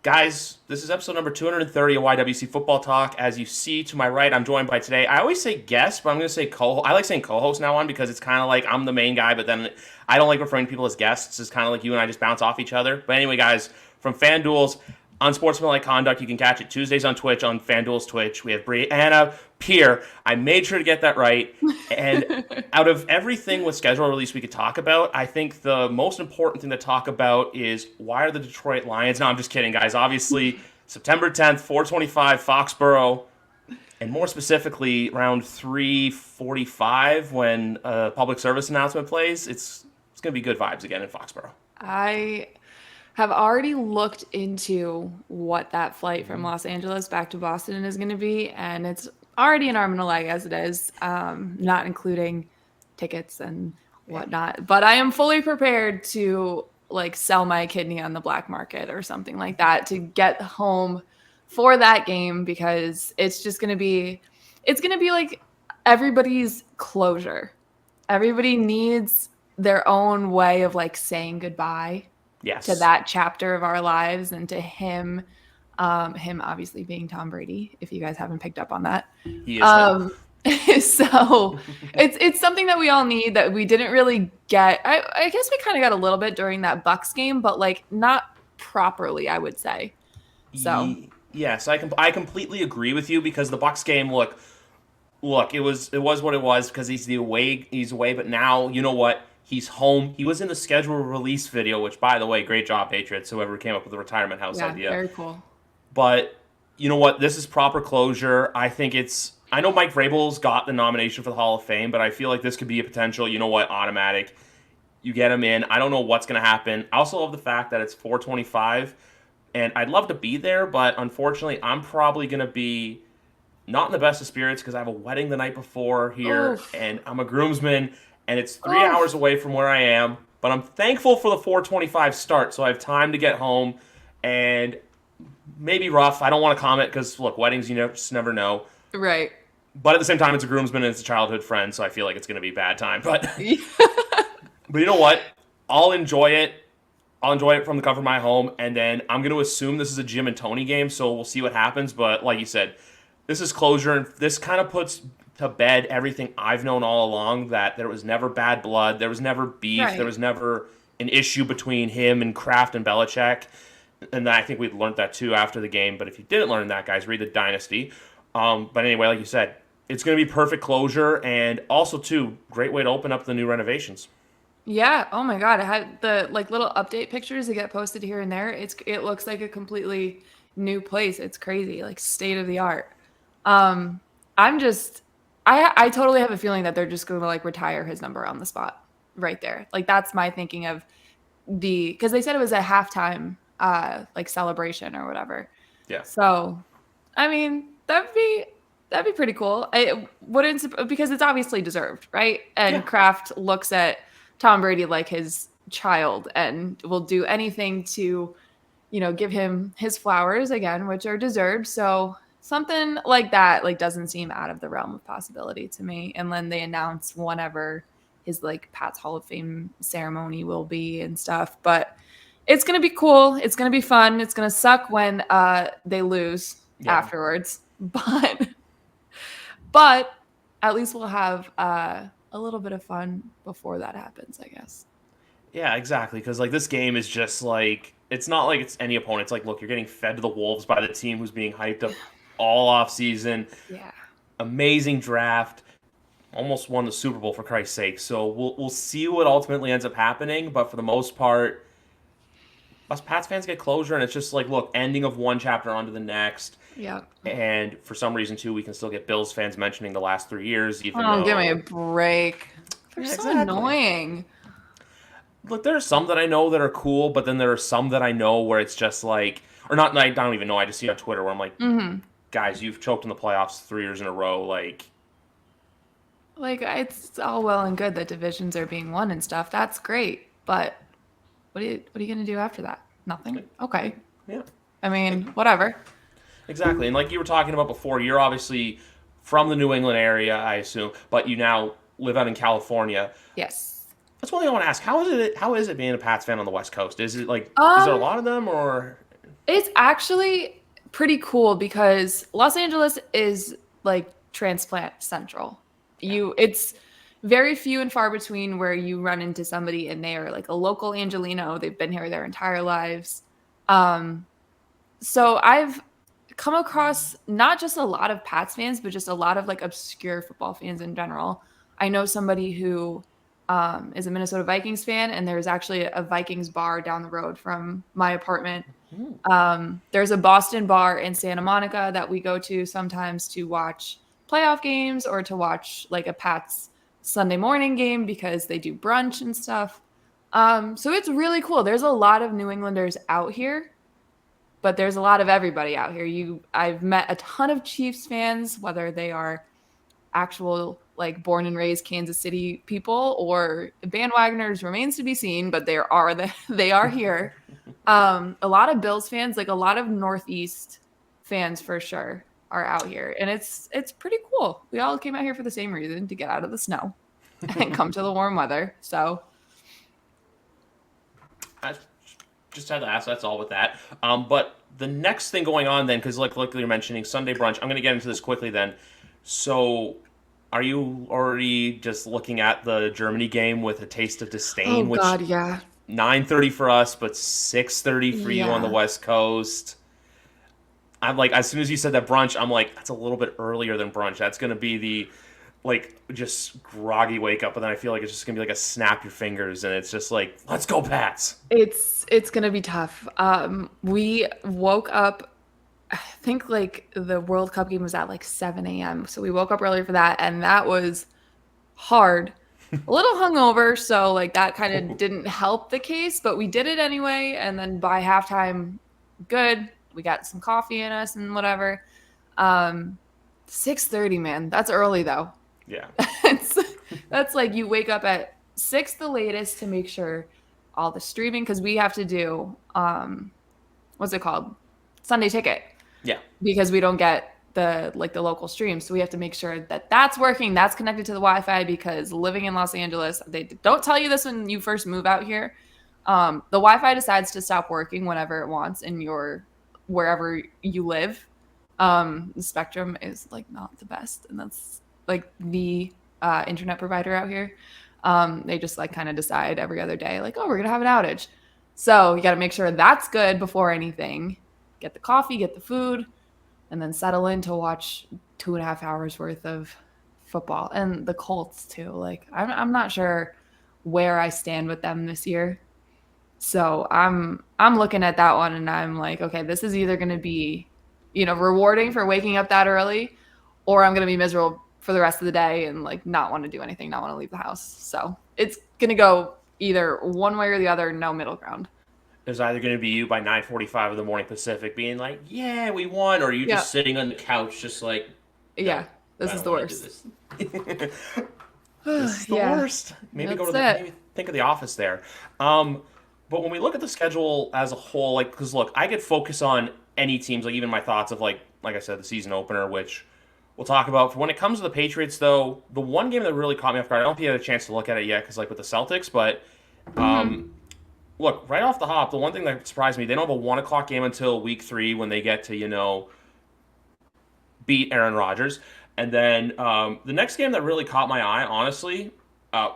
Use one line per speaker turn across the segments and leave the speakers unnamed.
Guys, this is episode number 230 of YWC Football Talk. As you see to my right, I'm joined by today. I always say guest, but I'm going to say co-host. I like saying co-host now on because it's kind of like I'm the main guy, but then I don't like referring to people as guests. It's kind of like you and I just bounce off each other. But anyway, guys, from FanDuel's Unsportsmanlike Conduct, you can catch it Tuesdays on Twitch, on FanDuel's Twitch. We have Brianna Pirre. I made sure to get that right. And out of everything with schedule release we could talk about, I think the most important thing to talk about is why are the Detroit Lions? No, I'm just kidding, guys. Obviously, September 10th, 425, Foxborough, and more specifically, around 3:45 when a public service announcement plays. It's going to be good vibes again in Foxborough.
I have already looked into what that flight from Los Angeles back to Boston is going to be, and it's already an arm and a leg as it is, not including tickets and whatnot. But I am fully prepared to like sell my kidney on the black market or something like that to get home for that game because it's going to be like everybody's closure. Everybody needs their own way of like saying goodbye to
Yes,
that chapter of our lives and to him, him obviously being Tom Brady, if you guys haven't picked up on that.
he is him.
Um, so it's something that we all need that we didn't really get. I guess we kind of got a little bit during that Bucks game, but like not properly, I would say. So
Yes, I completely agree with you because the Bucks game, look, it was what it was because he's away, but now you know what? He's home. He was in the schedule release video, which by the way, great job Patriots, whoever came up with the retirement house
yeah,
idea.
very cool.
But you know what? This is proper closure. I know Mike Vrabel's got the nomination for the Hall of Fame, but I feel like this could be a potential, you know what, automatic. You get him in. I don't know what's going to happen. I also love the fact that it's 425 and I'd love to be there, but unfortunately, I'm probably going to be not in the best of spirits because I have a wedding the night before here,
Oof.
and I'm a groomsman, and it's 3 hours
Oof.
away from where I am. But I'm thankful for the 425 start, so I have time to get home, and maybe rough. I don't want to comment because look, weddings just never know.
Right.
But at the same time, it's a groomsman and it's a childhood friend, so I feel like it's going to be a bad time. But you know what? I'll enjoy it. I'll enjoy it from the comfort of my home, and then I'm going to assume this is a Jim and Tony game, so we'll see what happens. But like you said, this is closure, and this kind of puts to bed everything I've known all along that there was never bad blood, there was never beef, there
Right.
was never an issue between him and Kraft and Belichick. And I think we learned that too after the game. But if you didn't learn that, guys, read the Dynasty. But anyway, like you said, it's going to be perfect closure, and also too great way to open up the new renovations.
Yeah. Oh my God. I had the like little update pictures that get posted here and there. It looks like a completely new place. It's crazy, like state of the art. Um, I'm just I totally have a feeling that they're just going to like retire his number on the spot right there. Like that's my thinking of because they said it was a halftime like celebration or whatever.
Yeah,
So, I mean, that'd be pretty cool. I wouldn't because it's obviously deserved, right?
yeah.
And Kraft looks at Tom Brady like his child and will do anything to, give him his flowers again, which are deserved. So, something like that like doesn't seem out of the realm of possibility to me. And then they announce whenever his like Pat's Hall of Fame ceremony will be and stuff, but it's gonna be cool. It's gonna be fun. It's gonna suck when they lose
Yeah,
afterwards, but at least we'll have a little bit of fun before that happens, I guess.
yeah, exactly. Because like this game is just like it's not like it's any opponent. It's like look, you're getting fed to the wolves by the team who's being hyped up all off season.
Yeah.
Amazing draft. Almost won the Super Bowl for Christ's sake. So we'll see what ultimately ends up happening. But for the most part, us Pats fans get closure, and it's just like look, ending of one chapter onto the next.
Yeah.
And for some reason too, we can still get Bills fans mentioning the last 3 years, even
Oh, give me a
though
break. They're
yeah,
so
exactly.
annoying.
Look, there are some that I know that are cool, but then there are some that I know where it's just like, or not. I don't even know. I just see on Twitter where I'm like,
Hmm.
guys, you've choked in the playoffs 3 years in a row. Like,
Like it's all well and good that divisions are being won and stuff. That's great, but what are you gonna do after that? Nothing. Okay.
yeah,
I mean, whatever.
exactly. And like you were talking about before, you're obviously from the New England area, I assume, but you now live out in California.
Yes.
That's one thing I want to ask. How is it? How is it being a Pats fan on the West Coast? Is it like, is there a
Um,
lot of them, or?
It's actually pretty cool because Los Angeles is like transplant central.
Yeah.
It's very few and far between where you run into somebody and they are like a local Angelino. They've been here their entire lives. Um, so I've come across not just a lot of Pats fans, but just a lot of like obscure football fans in general. I know somebody who is a Minnesota Vikings fan, and there's actually a Vikings bar down the road from my apartment.
Hmm.
There's a Boston bar in Santa Monica that we go to sometimes to watch playoff games or to watch like a Pats Sunday morning game because they do brunch and stuff. So it's really cool. There's a lot of New Englanders out here, but there's a lot of everybody out here. I've met a ton of Chiefs fans, whether they are actual like born and raised Kansas City people or bandwagoners remains to be seen, but they are here. A lot of Bills fans, like a lot of Northeast fans for sure, are out here, and it's pretty cool. We all came out here for the same reason, to get out of the snow and come to the warm weather. So
I just had to ask. That's all with that. But the next thing going on then, because like you're mentioning Sunday brunch, I'm going to get into this quickly then. So, are you already just looking at the Germany game with a taste of
oh
disdain? Which
god, yeah.
9:30 for us, but 6:30 for you on the
Yeah.
West Coast. I'm like, as soon as you said that brunch, I'm like, that's a little bit earlier than brunch. That's gonna be the like just groggy wake up, but then I feel like it's just gonna be like a snap your fingers, and it's just like, let's go Pats.
It's gonna be tough. We woke up, I think like the World Cup game was at like 7 a.m. So we woke up early for that, and that was hard. A little hungover, so like that kind of didn't help the case, but we did it anyway. And then by halftime, good. We got some coffee in us and whatever. Um, 6:30, man. That's early though.
Yeah,
It's, that's like you wake up at 6 the latest to make sure all the streaming, because we have to do what's it called? Sunday ticket,
yeah.
because we don't get the local stream. So we have to make sure that that's working, that's connected to the Wi-Fi, because living in Los Angeles, they don't tell you this when you first move out here. The Wi-Fi decides to stop working whenever it wants in your wherever you live. The spectrum is like not the best, and that's like the internet provider out here. They just like kind of decide every other day, like, oh, we're gonna have an outage. So you got to make sure that's good before anything. Get the coffee, get the food, and then settle in to watch 2.5 hours worth of football, and the Colts too. Like I'm not sure where I stand with them this year. So I'm looking at that one and I'm like, okay, this is either going to be, rewarding for waking up that early, or I'm going to be miserable for the rest of the day and like not want to do anything, not want to leave the house. So it's going to go either one way or the other, no middle ground.
There's either gonna be you by 9:45 in the morning Pacific, being like, yeah, we won, or are you
Yeah.
just sitting on the couch, just like,
Yeah.
no,
This
I
is
don't
the
want to do
worst.
this. This is the
Yeah.
worst. Maybe
That's it.
maybe think of the office there. Um, but when we look at the schedule as a whole, like, because look, I could focus on any teams, like even my thoughts of like I said, the season opener, which we'll talk about. When it comes to the Patriots, though, the one game that really caught me off guard, I don't think you had a chance to look at it yet, because like with the Celtics, but
Hmm.
look, right off the hop, the one thing that surprised me, they don't have a 1 o'clock game until week 3 when they get to beat Aaron Rodgers. And then the next game that really caught my eye, honestly, uh,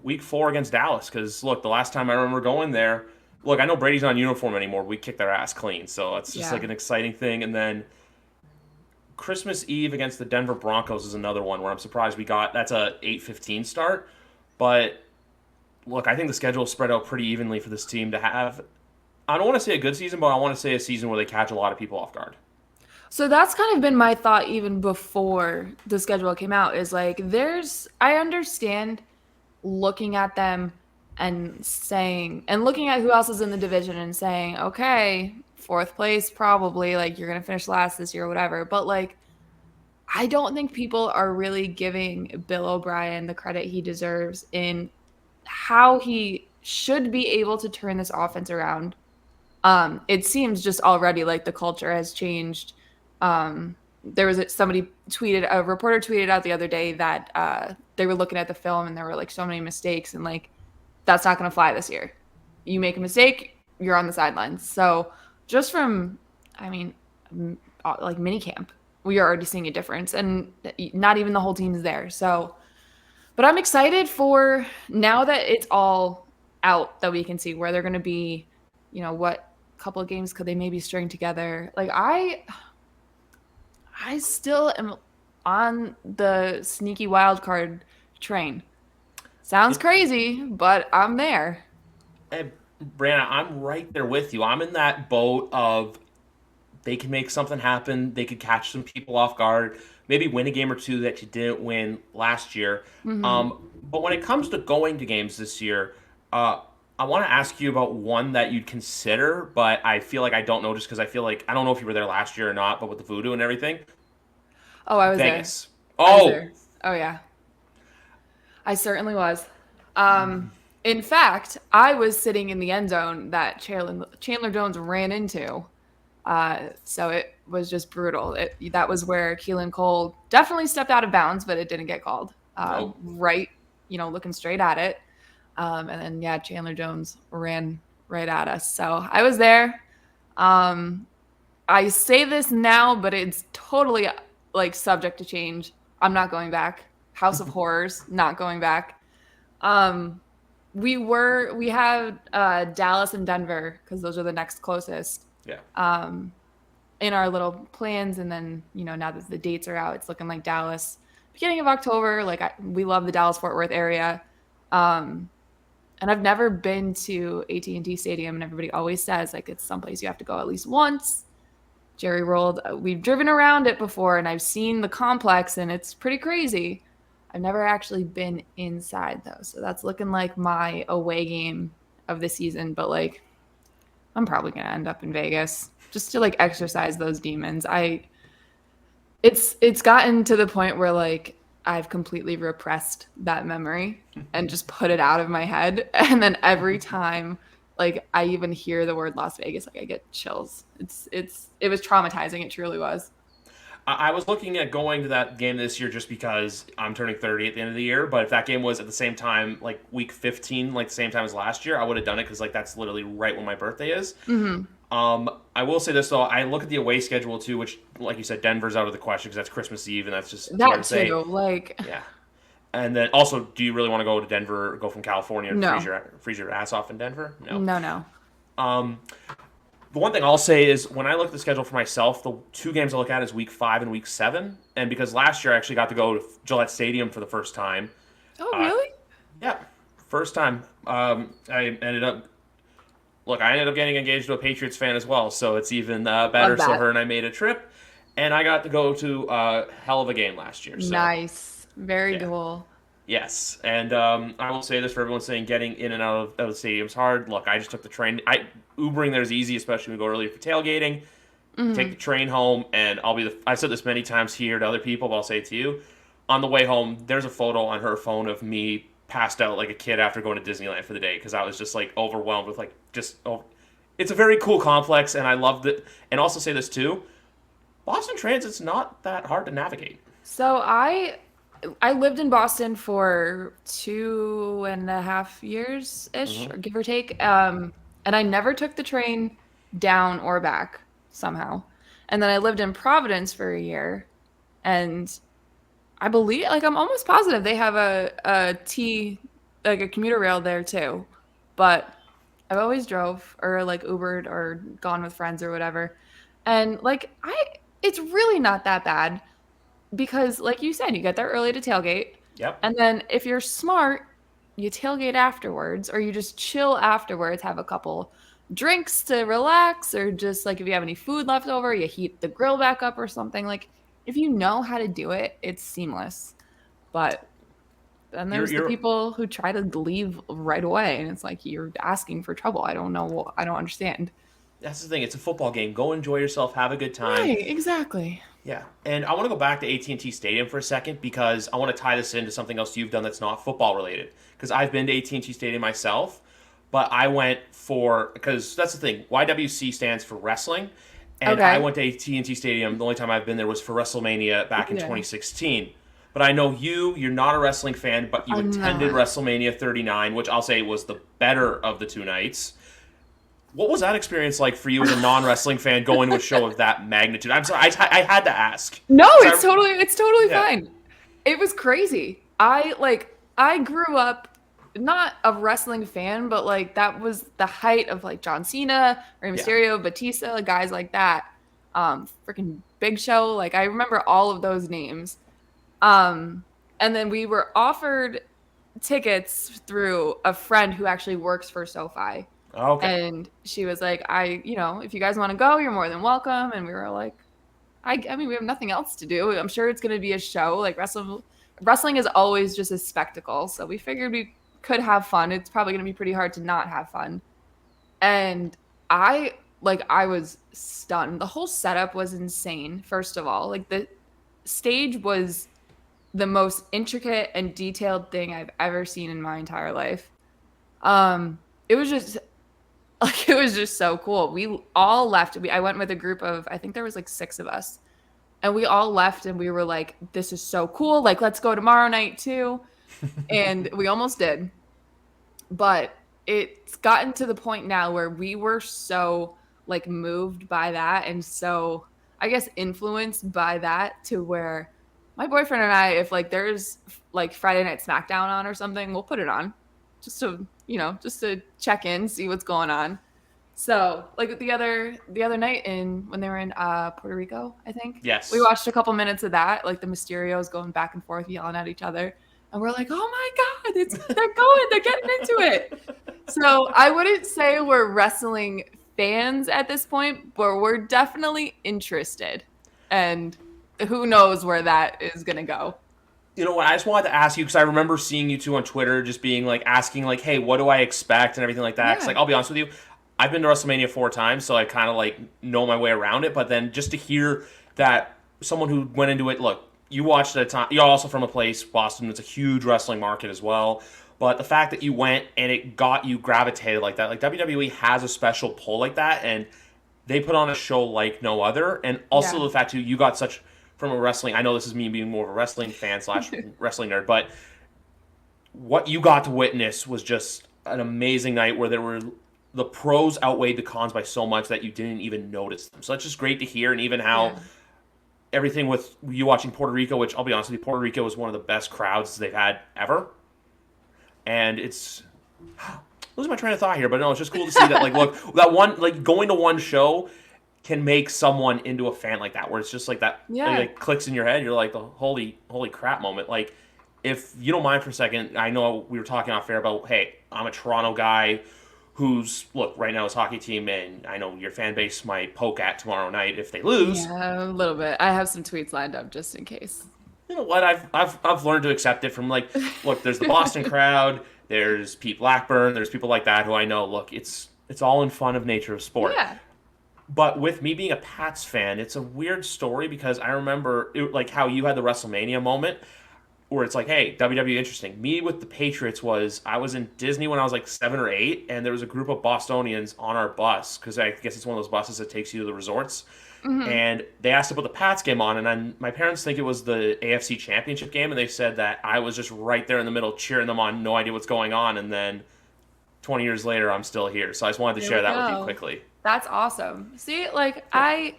week 4 against Dallas. Because look, the last time I remember going there, look, I know Brady's not in uniform anymore. We kicked their ass clean, so it's just
Yeah.
like an exciting thing. And then Christmas Eve against the Denver Broncos is another one where I'm surprised we got. That's a 8:15 start, but look, I think the schedule is spread out pretty evenly for this team to have. I don't want to say a good season, but I want to say a season where they catch a lot of people off guard.
So that's kind of been my thought even before the schedule came out, is like I understand looking at them and saying, and looking at who else is in the division and saying, okay, fourth place probably, like you're going to finish last this year or whatever. But like I don't think people are really giving Bill O'Brien the credit he deserves in how he should be able to turn this offense around. It seems just already like the culture has changed. There was a reporter tweeted out the other day that they were looking at the film and there were like so many mistakes, and like that's not going to fly this year. You make a mistake, you're on the sidelines. So just from, I mean, like mini camp, we are already seeing a difference, and not even the whole team is there. So, but I'm excited for now that it's all out that we can see where they're going to be. What couple of games could they maybe string together? Like I still am on the sneaky wild card train. Sounds
It,
crazy, but I'm there.
and Brianna, I'm right there with you. I'm in that boat of they can make something happen. They could catch some people off guard, maybe win a game or two that you didn't win last year.
Hmm.
But when it comes to going to games this year, uh, I want to ask you about one that you'd consider, but I feel like I don't know just because I feel like I don't know if you were there last year or not, but with the voodoo and everything.
Oh, I was there.
Vegas.
I was
Oh,
there. Oh yeah, I certainly was. Um, in fact, I was sitting in the end zone that Chandler Jones ran into. So it was just brutal. That was where Keelan Cole definitely stepped out of bounds, but it didn't get called.
nope.
Right, looking straight at it. And then yeah, Chandler Jones ran right at us. So I was there. Um, I say this now, but it's totally like subject to change. I'm not going back. House of Horrors, not going back. Um, we had Dallas and Denver because those are the next closest.
Yeah.
Um, in our little plans, and then now that the dates are out, it's looking like Dallas beginning of October. Like we love the Dallas Fort Worth area. Um, and I've never been to AT&T Stadium, and everybody always says like it's someplace you have to go at least once. Jerry rolled. We've driven around it before, and I've seen the complex, and it's pretty crazy. I've never actually been inside though, so that's looking like my away game of the season. But like, I'm probably gonna end up in Vegas just to like exercise those demons. It's gotten to the point where like I've completely repressed that memory and just put it out of my head. And then every time like I even hear the word Las Vegas, like I get chills. It was traumatizing. It truly was.
I was looking at going to that game this year just because I'm turning 30 at the end of the year. But if that game was at the same time, like week 15, like the same time as last year, I would have done it because like that's literally right when my birthday is.
Hmm.
I will say this though, I look at the away schedule too, which, like you said, Denver's out of the question because that's Christmas Eve, and that's just too hard
That
to say.
too. Like
Yeah, and then also, do you really want to go to Denver, go from California and
no,
freeze your ass off in Denver? No.
no, no.
Um, the one thing I'll say is when I look at the schedule for myself, the two games I look at is week 5 and week 7, and because last year I actually got to go to Gillette Stadium for the first time.
Oh
Uh,
really?
yeah, first time. I ended up look, I ended up getting engaged to a Patriots fan as well, so it's even
Love
better. So
that.
her and I made a trip, and I got to go to a hell of a game last year. So
Nice. Very
yeah,
cool.
yes, and I will say this for everyone saying getting in and out of the stadium's hard. Look, I just took the train. Ubering there's easy, especially when we go earlier for tailgating. Take the
Hmm.
train home, and I'll be the. I said this many times here to other people, but I'll say it to you. On the way home, there's a photo on her phone of me passed out like a kid after going to Disneyland for the day because I was just like overwhelmed with like just. Oh, it's a very cool complex, and I loved it. And also say this too: Boston Transit's not that hard to navigate.
So I lived in Boston for 2.5 years ish,
Hmm.
or give or take. And I never took the train down or back somehow. And then I lived in Providence for a year, and I believe, like, I'm almost positive they have like a commuter rail there too. But I've always drove or like Ubered or gone with friends or whatever. And like, it's really not that bad because like you said, you get there early to tailgate,
Yep.
and then if you're smart, you tailgate afterwards or you just chill afterwards, have a couple drinks to relax, or just like if you have any food left over, you heat the grill back up or something. Like if you know how to do it, it's seamless. But then
You're
there's the
you're
people who try to leave right away, and it's like you're asking for trouble. I don't know. I don't understand.
That's the thing. It's a football game. Go enjoy yourself. Have a good time.
Right, exactly.
Yeah, and I want to go back to AT&T Stadium for a second because I want to tie this into something else you've done that's not football related. Because I've been to AT&T Stadium myself, but I went for because that's the thing. YWC stands for wrestling, and I
Okay.
went to AT&T Stadium. The only time I've been there was for WrestleMania back in
Yeah.
2016. But I know you're not a wrestling fan, but you
I'm
attended
not.
WrestleMania 39, which I'll say was the better of the two nights. What was that experience like for you as a non-wrestling fan going to a show of that magnitude? I'm sorry, I had to ask.
No,
'Cause
it's totally
yeah,
fine. It was crazy. I grew up not a wrestling fan, but like that was the height of like John Cena, Rey
yeah.
Mysterio, Batista, guys like that. Freaking Big Show. Like I remember all of those names. Um, and then we were offered tickets through a friend who actually works for SoFi.
Okay.
And she was like, if you guys want to go, you're more than welcome. And we were like, I mean, we have nothing else to do. I'm sure it's going to be a show. Like wrestling is always just a spectacle. So we figured we could have fun. It's probably going to be pretty hard to not have fun. And I was stunned. The whole setup was insane. First of all, like the stage was the most intricate and detailed thing I've ever seen in my entire life. It was just like it was just so cool. We all left. I went with a group of I think there was like 6 of us. And we all left and we were like, this is so cool. Like, let's go tomorrow night too. And we almost did. But it's gotten to the point now where we were so like moved by that and so I guess influenced by that to where my boyfriend and I, if like there's like Friday Night SmackDown on or something, we'll put it on just to check in, see what's going on. So, like the other night when they were in Puerto Rico, I think.
Yes.
We watched a couple minutes of that, like the Mysterios going back and forth yelling at each other. And we're like, "Oh my god, they're getting into it." So, I wouldn't say we're wrestling fans at this point, but we're definitely interested. And who knows where that is going to go.
You know what? I just wanted to ask you because I remember seeing you two on Twitter, just being like asking like, "Hey, what do I expect?" and everything like that. 'Cause,
Yeah.
like, I'll be honest with you, I've been to WrestleMania 4 times, so I kind of like know my way around it. But then just to hear that someone who went into it, look, you watched it at a time. You're also from a place, Boston. It's a huge wrestling market as well. But the fact that you went and it got you gravitated like that, like WWE has a special pull like that, and they put on a show like no other. And also
Yeah.
the fact too, you got such from a wrestling. I know this is me being more of a wrestling fan slash wrestling nerd, but what you got to witness was just an amazing night where there were the pros outweighed the cons by so much that you didn't even notice them. So that's just great to hear, and even how
Yeah.
everything with you watching Puerto Rico, which I'll be honest with you, Puerto Rico is one of the best crowds they've had ever, and it's losing my train of thought here, but no, it's just cool to see that. Like, look, that one like going to one show can make someone into a fan like that, where it's just like that,
Yeah.
like clicks in your head. You're like the holy crap moment. Like, if you don't mind for a second, I know we were talking off air about, hey, I'm a Toronto guy who's look right now his hockey team, and I know your fan base might poke at tomorrow night if they lose.
Yeah, a little bit. I have some tweets lined up just in case.
You know what? I've learned to accept it from like, look, there's the Boston crowd, there's Pete Blackburn, there's people like that who I know. Look, it's all in fun of nature of sport.
Yeah.
But with me being a Pats fan, it's a weird story because I remember like how you had the WrestleMania moment where it's like, hey, WWE interesting. Me with the Patriots was I was in Disney when I was like 7 or 8, and there was a group of Bostonians on our bus because I guess it's one of those buses that takes you to the resorts.
Hmm.
And they asked to put the Pats game on, and then my parents think it was the AFC Championship game, and they said that I was just right there in the middle cheering them on, no idea what's going on, and then 20 years later, I'm still here. So I just wanted to
There
share
we
that with you
go.
quickly.
That's awesome. See, like I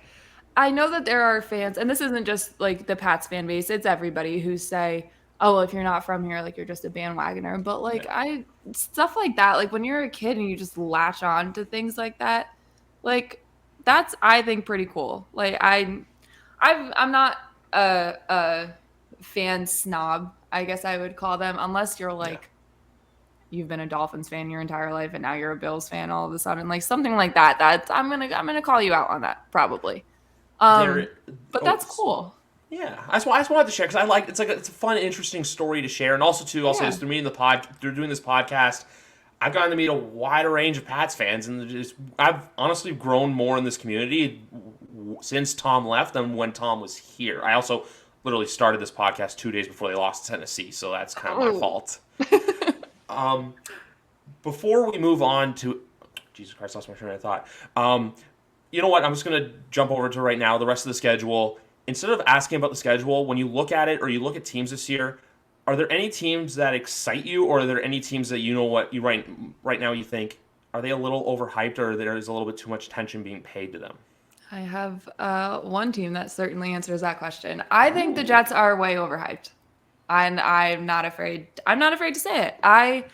know that there are fans, and this isn't just like the Pats fan base, it's everybody who say, "Oh, well, if you're not from here, like you're just a bandwagoner." But like
Yeah.
I stuff like that, like when you're a kid and you just latch on to things like that, like that's I think pretty cool. Like I'm not a fan snob, I guess I would call them, unless you're
Yeah.
like you've been a Dolphins fan your entire life and now you're a Bills fan all of a sudden, like something like that. That I'm gonna call you out on that probably.
There.
But
Oh,
that's cool.
yeah. I just wanted to share because I like it's a fun, interesting story to share, and also too, also
Yeah.
just through me in the pod through doing this podcast, I've gotten to meet a wider range of Pats fans, and just I've honestly grown more in this community since Tom left than when Tom was here. I also literally started this podcast 2 days before they lost to Tennessee, so that's kind of my
Oh.
fault. Um, before we move on to Jesus Christ, lost my train of thought. You know what? I'm just gonna jump over to right now the rest of the schedule. Instead of asking about the schedule, when you look at it or you look at teams this year, are there any teams that excite you, or are there any teams that you know what you right now you think are they a little overhyped, or there is a little bit too much attention being paid to them?
I have one team that certainly answers that question. I think the
Ooh.
Jets are way overhyped. And I'm not afraid. I'm not afraid to say it. I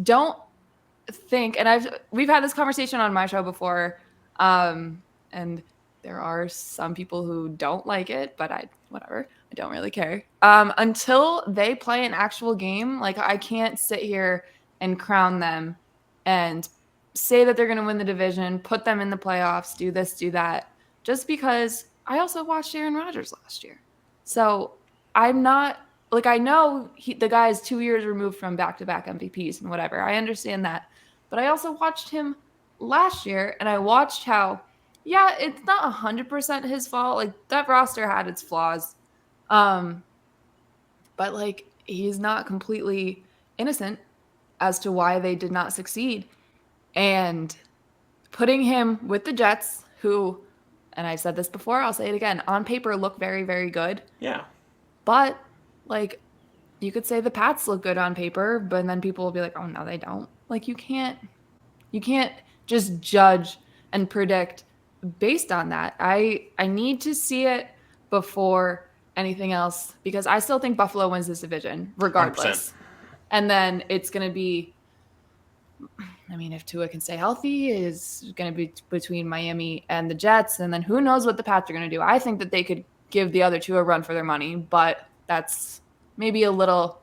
don't think, and we've had this conversation on my show before, and there are some people who don't like it, but whatever. I don't really care. Until they play an actual game, like I can't sit here and crown them and say that they're going to win the division, put them in the playoffs, do this, do that, just because I also watched Aaron Rodgers last year. So I'm not like I know the guy is 2 years removed from back-to-back MVPs and whatever. I understand that, but I also watched him last year, and I watched how, yeah, it's not 100% his fault. Like that roster had its flaws, but like he's not completely innocent as to why they did not succeed. And putting him with the Jets, who, and I've said this before, I'll say it again, on paper look very, very good.
Yeah.
But like you could say the Pats look good on paper, but then people will be like, "Oh no, they don't." Like you can't just judge and predict based on that. I need to see it before anything else because I still think Buffalo wins this division
100%.
regardless. And then it's going to be, I mean, if Tua can stay healthy, is going to be between Miami and the Jets, and then who knows what the Pats are going to do. I think that they could give the other two a run for their money, but that's maybe a little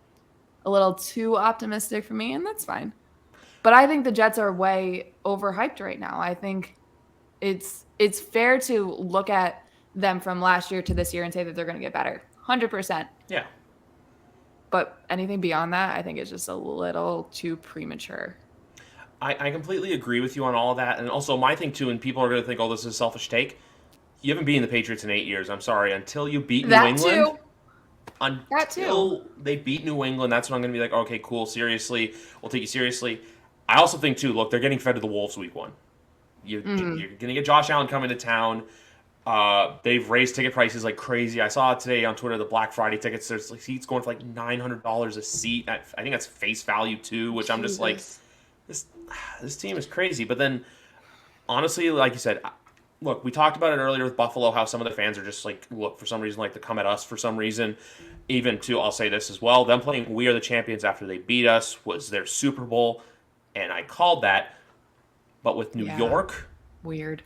too optimistic for me, and that's fine. But I think the Jets are way overhyped right now. I think it's fair to look at them from last year to this year and say that they're going to get better. 100%.
Yeah.
But anything beyond that, I think is just a little too premature.
I completely agree with you on all of that. And also, my thing, too, and people are going to think, oh, this is a selfish take. You haven't beaten the Patriots in 8 years. I'm sorry. Until you beat New
That
England,
too. That too.
until they beat New England, that's when I'm going to be like, okay, cool, seriously. We'll take you seriously. I also think, too, look, they're getting fed to the Wolves week one. You're going to get Josh Allen coming to town. They've raised ticket prices like crazy. I saw it today on Twitter, the Black Friday tickets. There's like seats going for like $900 a seat. I think that's face value, too, which I'm just like,
Jesus.
this team is crazy. But then, honestly, like you said, look, we talked about it earlier with Buffalo, how some of the fans are just like, look, for some reason, like to come at us for some reason. Even to, I'll say this as well, them playing "We Are the Champions" after they beat us was their Super Bowl, and I called that. But with New
Yeah.
York,
Weird.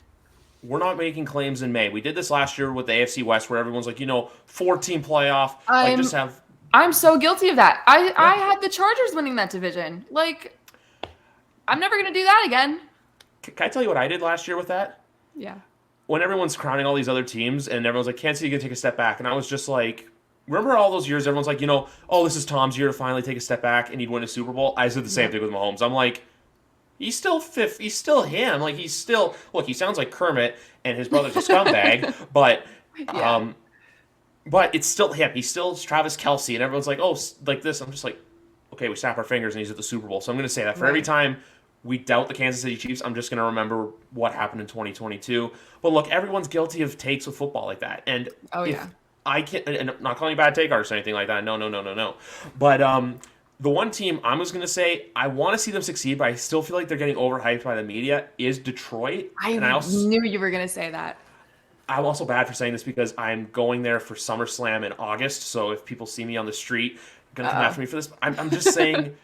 we're not making claims in May. We did this last year with the AFC West, where everyone's like, 14 playoff, like just have.
I'm so guilty of that. I
Yeah.
had the Chargers winning that division. Like, I'm never gonna do that again.
Can I tell you what I did last year with that?
Yeah.
When everyone's crowning all these other teams and everyone's like, Kansas City can take a step back. And I was just like, remember all those years everyone's like, oh, this is Tom's year to finally take a step back and he'd win a Super Bowl? I did the same thing with Mahomes. I'm like, he's still fifth. He's still him. Like, he's still, look, he sounds like Kermit and his brother's a scumbag, but,
Yeah.
but it's still him. He's still Travis Kelce. And everyone's like, oh, like this. I'm just like, okay, we snap our fingers and he's at the Super Bowl. So I'm going to say that for every
Right.
time we doubt the Kansas City Chiefs, I'm just going to remember what happened in 2022. But look, everyone's guilty of takes with football like that. And
Oh
if
yeah.
I can't, and I'm not calling you bad take artists or anything like that. No, no, no, no, no. But the one team I'm just going to say I want to see them succeed, but I still feel like they're getting overhyped by the media is Detroit.
I knew you were gonna say that.
I'm also bad for saying this because I'm going there for SummerSlam in August. So if people see me on the street, they're going to come after me for this. I'm just saying.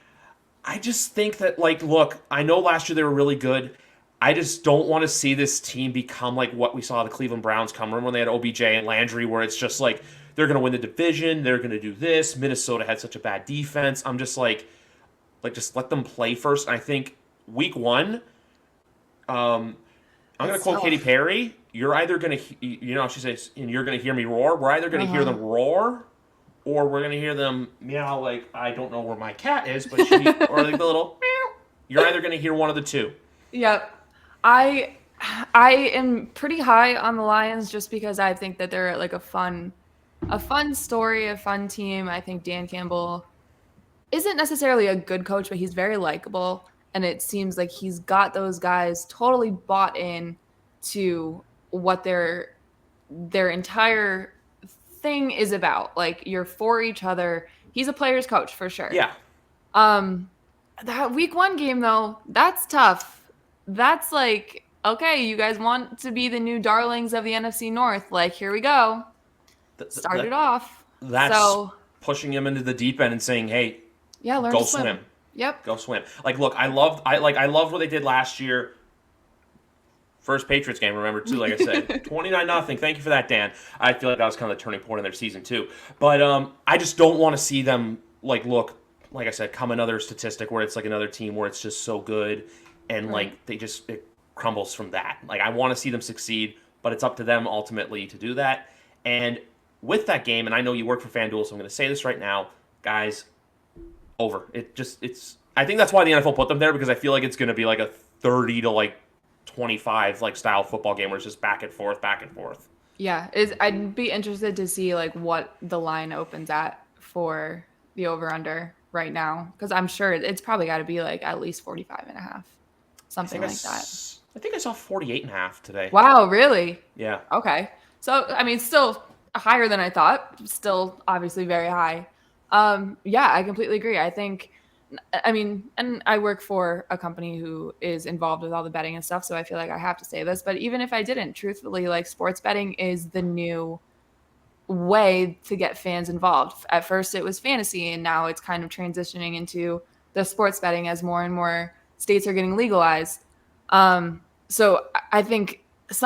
I just think that, like, look, I know last year they were really good. I just don't want to see this team become like what we saw the Cleveland Browns come. Remember when they had OBJ and Landry, where it's just like they're going to win the division, they're going to do this. Minnesota had such a bad defense. I'm just like just let them play first. And I think week one, I'm going to quote Katy Perry. You're either going to, she says, and you're going to hear me roar. We're either going to hear them roar, or we're gonna hear them meow like I don't know where my cat is, but or like the little meow. You're either gonna hear one of the two.
Yep. I am pretty high on the Lions just because I think that they're like a fun story, a fun team. I think Dan Campbell isn't necessarily a good coach, but he's very likable, and it seems like he's got those guys totally bought in to what their entire thing is about. Like, you're for each other. He's a player's coach for sure.
Yeah.
That week one game though, that's tough. that's like, okay, you guys want to be the new darlings of the NFC North. Like, here we go. Start it
That
off.
that's
So,
pushing him into the deep end and saying, "Hey,
yeah, learn to
go swim,
swim. Yep.
go swim." Like, look, I loved what they did last year. First Patriots game, remember too. Like I said, 29-0. Thank you for that, Dan. I feel like that was kind of the turning point in their season too. But I just don't want to see them look like I said, come another statistic where it's like another team where it's just so good and
Right.
like it crumbles from that. Like I want to see them succeed, but it's up to them ultimately to do that. And with that game, and I know you work for FanDuel, so I'm going to say this right now, guys. Over. It's. I think that's why the NFL put them there because I feel like it's going to be like a 30 to 25 style football game where it's just back and forth, back and forth.
Yeah, I'd be interested to see like what the line opens at for the over under right now because I'm sure it's probably got to be like at least 45 and a half,
I
something
think
like that.
I think I saw 48.5 today.
Wow, really?
Yeah.
Okay. So, I mean, still higher than I thought. Still obviously very high. Yeah, I completely agree. I think I mean, and I work for a company who is involved with all the betting and stuff, so I feel like I have to say this, but even if I didn't, truthfully, like sports betting is the new way to get fans involved. At first it was fantasy and now it's kind of transitioning into the sports betting as more and more states are getting legalized. So I think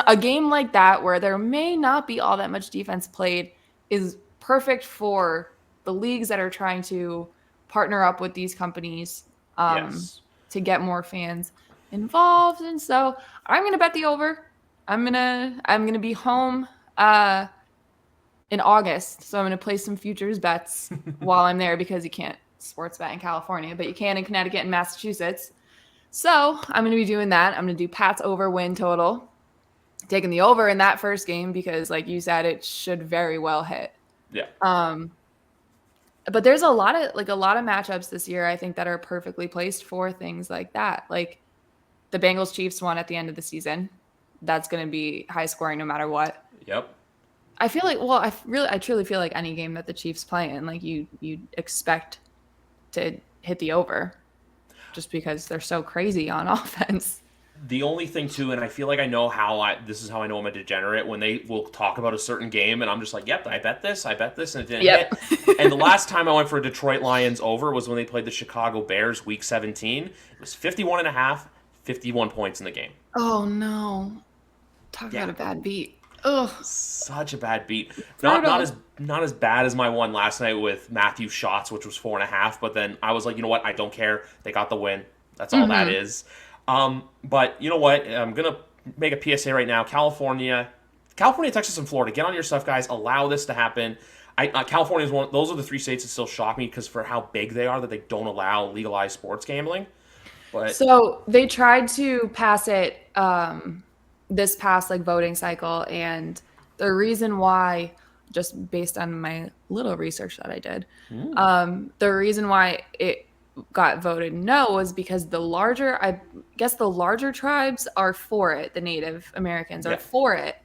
a game like that where there may not be all that much defense played is perfect for the leagues that are trying to partner up with these companies
Yes.
to get more fans involved. And so I'm gonna bet the over. I'm gonna be home in August. So I'm going to play some futures bets while I'm there because you can't sports bet in California, but you can in Connecticut and Massachusetts. So I'm going to be doing that. I'm going to do Pat's over win total, taking the over in that first game because, like you said, it should very well hit.
Yeah.
Um, but there's a lot of matchups this year I think that are perfectly placed for things like that. Like the Bengals Chiefs won at the end of the season. That's going to be high scoring no matter what.
Yep.
I feel like, well, I truly feel like any game that the Chiefs play in, like you expect to hit the over, just because they're so crazy on offense.
The only thing too, and I feel like I know how this is how I know I'm a degenerate when they will talk about a certain game, and I'm just like, yep, I bet this, and it didn't
Yep.
hit. And the last time I went for a Detroit Lions over was when they played the Chicago Bears Week 17. It was 51 and a half, 51 points in the game.
Oh no! Talk about
Yeah,
a bad beat. Ugh,
such a bad beat.
brutal.
Not as bad as my one last night with Matthew Shots, which was 4.5. But then I was like, you know what? I don't care. They got the win. That's all that
Mm-hmm.
is. But you know what? I'm gonna make a PSA right now. California, Texas, and Florida. Get on your stuff, guys. Allow this to happen. California is one. Those are the three states that still shock me because for how big they are, that they don't allow legalized sports gambling. But
So they tried to pass it this past like voting cycle, and the reason why, just based on my little research that I did, the reason why it got voted no was because I guess the larger tribes are for it, the Native Americans are
yeah,
for it,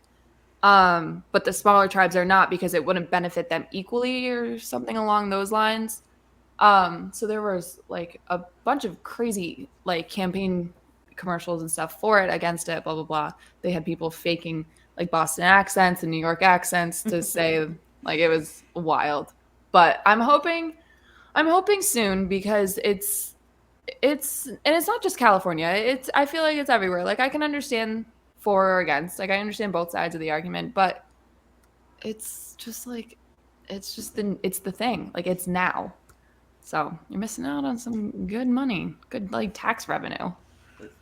but the smaller tribes are not because it wouldn't benefit them equally or something along those lines. So there was like a bunch of crazy like campaign commercials and stuff for it, against it, blah blah blah. They had people faking like Boston accents and New York accents to say like it was wild. But I'm hoping soon because it's not just California. I feel like it's everywhere. Like I can understand for or against. Like I understand both sides of the argument, but it's just like it's the thing. Like it's now. So you're missing out on some good money, good like tax revenue.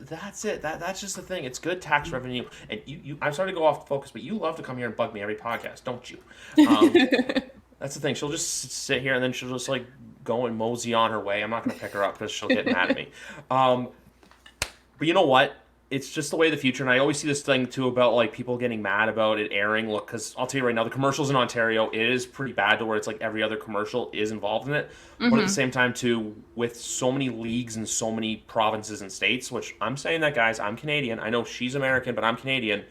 that's it. That's just the thing. It's good tax revenue, and I'm sorry to go off focus, but you love to come here and bug me every podcast, don't you? Um, That's the thing. She'll just sit here and then she'll just go and mosey on her way. I'm not going to pick her up because she'll get mad at me. Um, but you know what? It's just the way of the future. And I always see this thing too about people getting mad about it airing. Look, because I'll tell you right now, the commercials in Ontario, it is pretty bad to where it's like every other commercial is involved in it. But at the
Hmm.
same time, too, with so many leagues and so many provinces and states, which I'm saying that, guys, I'm Canadian. I know she's American, but I'm Canadian.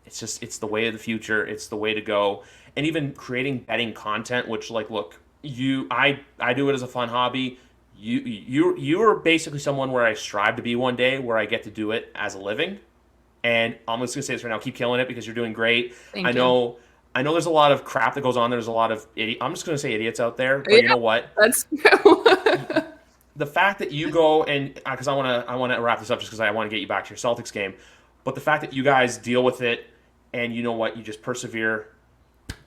It's the way of the future. It's the way to go. And even creating betting content, which look, I do it as a fun hobby. you're basically someone where I strive to be one day, where I get to do it as a living. And I'm just gonna say this right now: keep killing it because you're doing great. I
Thank you.
know, I know. There's a lot of crap that goes on. There's a lot of I'm just gonna say idiots out there. But
Yeah,
you know what?
that's true.
The fact that you go and because I wanna wrap this up just because I want to get you back to your Celtics game. But the fact that you guys deal with it and you know what, you just persevere.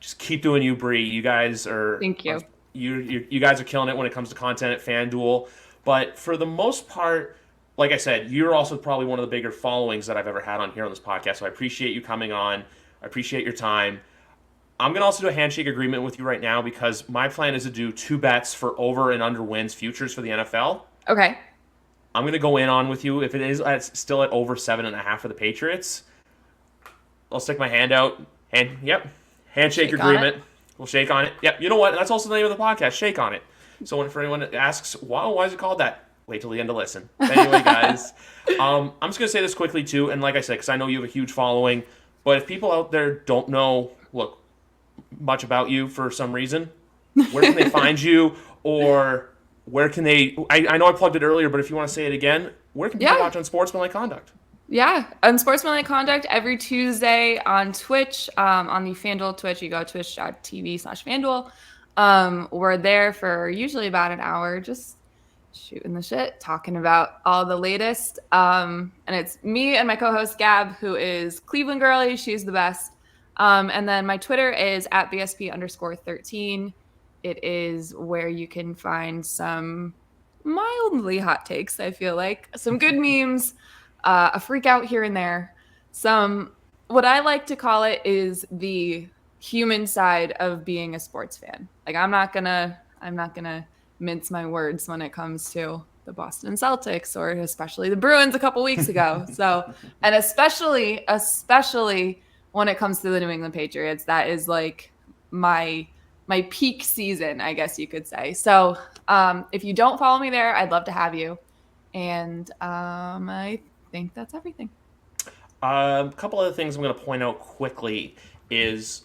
Just keep doing you, Bree. You guys
Thank you.
you guys are killing it when it comes to content at FanDuel. But for the most part, like I said, you're also probably one of the bigger followings that I've ever had on here on this podcast. So I appreciate you coming on. I appreciate your time. I'm going to also do a handshake agreement with you right now because my plan is to do 2 bets for over and under wins futures for the NFL.
Okay.
I'm going to go in on with you. If it is still at over 7.5 for the Patriots, I'll stick my hand out. Yep. Handshake
Shake on
agreement. We'll shake on it. Yep. You know what? That's also the name of the podcast. Shake on it. So for anyone that asks, wow, why is it called that? Wait till the end to listen. Anyway, guys, I'm just going to say this quickly, too. And like I said, because I know you have a huge following. But if people out there don't know, much about you for some reason, where can they find you? Or where can they... I know I plugged it earlier, but if you want to say it again, where can people watch on Sportsmanlike Conduct?
Yeah, on Sportsmanlike Conduct every Tuesday on Twitch, on the FanDuel Twitch. You go twitch.tv/FanDuel. We're there for usually about an hour, just shooting the shit, talking about all the latest. And it's me and my co-host Gab, who is Cleveland girly. She's the best. And then my Twitter is at BSP_13. It is where you can find some mildly hot takes, I feel like. Some good memes, a freak out here and there. Some, what I like to call it is the human side of being a sports fan. Like I'm not gonna mince my words when it comes to the Boston Celtics or especially the Bruins a couple weeks ago. So, and especially when it comes to the New England Patriots, that is like my peak season, I guess you could say. So if you don't follow me there, I'd love to have you. And I think that's everything.
A couple other things I'm going to point out quickly is,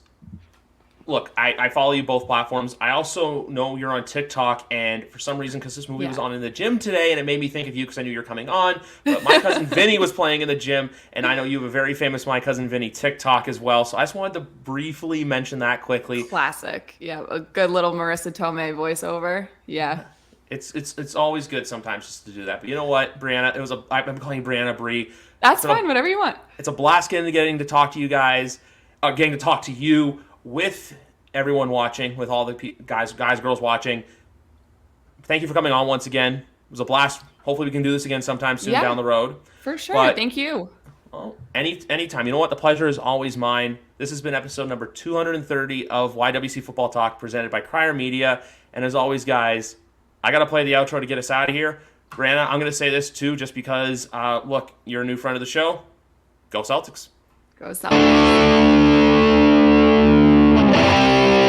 look, I follow you both platforms. I also know you're on TikTok, and for some reason, because this movie was on in the gym today, and it made me think of you because I knew you were coming on. But my cousin Vinny was playing in the gym, and I know you have a very famous My Cousin Vinny TikTok as well. So I just wanted to briefly mention that quickly.
Classic, yeah, a good little Marissa Tomei voiceover, yeah.
It's always good sometimes just to do that. But you know what, Brianna? I'm calling you Brianna Bree.
That's fine, whatever you want.
It's a blast getting to talk to you guys, getting to talk to you with everyone watching, with all the guys, girls watching. Thank you for coming on once again. It was a blast. Hopefully we can do this again sometime soon down the road.
For sure.
But,
thank you.
Well, anytime. You know what? The pleasure is always mine. This has been episode number 230 of YWC Football Talk presented by Crier Media. And as always, guys, I got to play the outro to get us out of here. Brianna, I'm going to say this too, just because, look, you're a new friend of the show. Go Celtics.
Go Celtics.